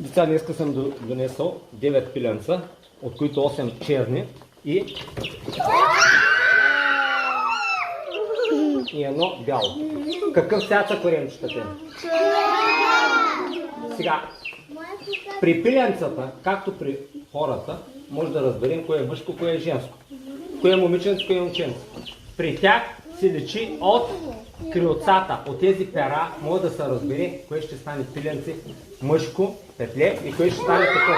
Деца, днеска съм донесъл 9 пиленца, от които 8 черни и едно бяло. Какъв цвят са коремчетата? Сега, при пиленцата, както при хората, може да разберем кое е мъжко, кое е женско. Кое е момиченцо, кое е момченцо. При тях се личи от крилцата, от тези пера, може да се разбере кое ще стане пиленце мъжко, петле и кое ще стане такова.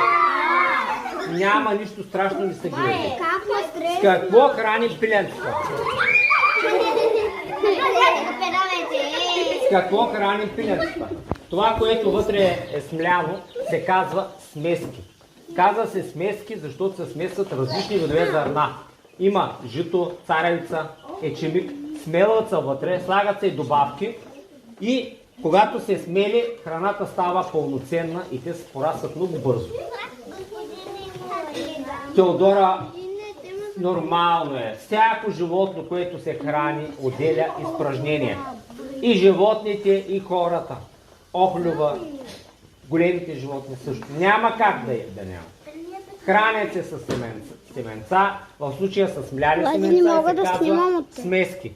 Няма нищо страшно, не се гледа. С какво храни пиленцата? С какво храни пиленцата? Това, което вътре е смляно, се казва смески. Казва се смески, защото се смесват различни видове зърна. Има жито, царевица, ечемик, смелят са вътре, слагат се и добавки и когато се смели, храната става пълноценна и те се порастват много бързо. Теодора, нормално е. Всяко животно, което се храни, отделя изпражнения. И животните, и хората. Охлюва, големите животни също. Няма как да няма. Хранят се с семенца, в случая с мляли семенца се казва смески.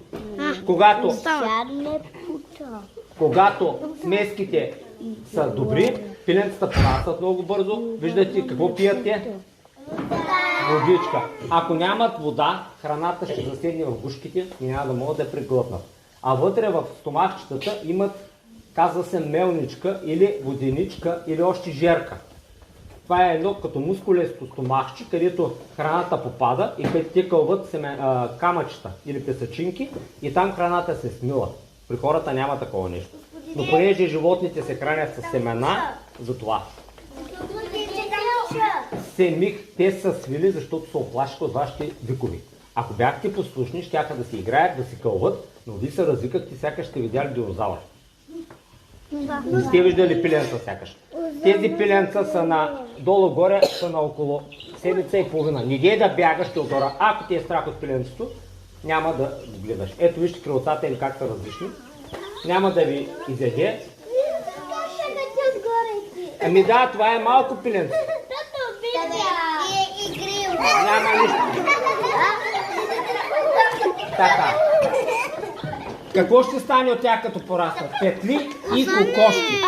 Когато смеските са добри, пиленцата порастват много бързо. Виждате какво пият те? Водичка. Ако нямат вода, храната ще заседне в гушките и няма да могат да преглътнат. А вътре в стомахчетата имат, казва се, мелничка или воденичка или още жерка. Това е едно като мускулесто стомахче, където храната попада и където те кълват камъчета или песъчинки и там храната се смила. При хората няма такова нещо. Но понеже животните се хранят с семена, затова. Семих, те са свили, защото се оплашиха от вашите викови. Ако бяхте послушни, щяха да си играят, да си кълват, но вие се развикахте, сякаш сте видяли динозавър. Не сте виждали пиленца сякаш. Тези пиленца са долу-горе, са на около седмица и половина. Не дей да бягаш, Теодора. Ако ти е страх от пиленцето, няма да гледаш. Ето вижте крилцата им как са различни. Няма да ви изяде. Ами да, това е малко пиленце. Няма нищо. Така. Какво ще стане от тях като пораснат? Петли и кокошки.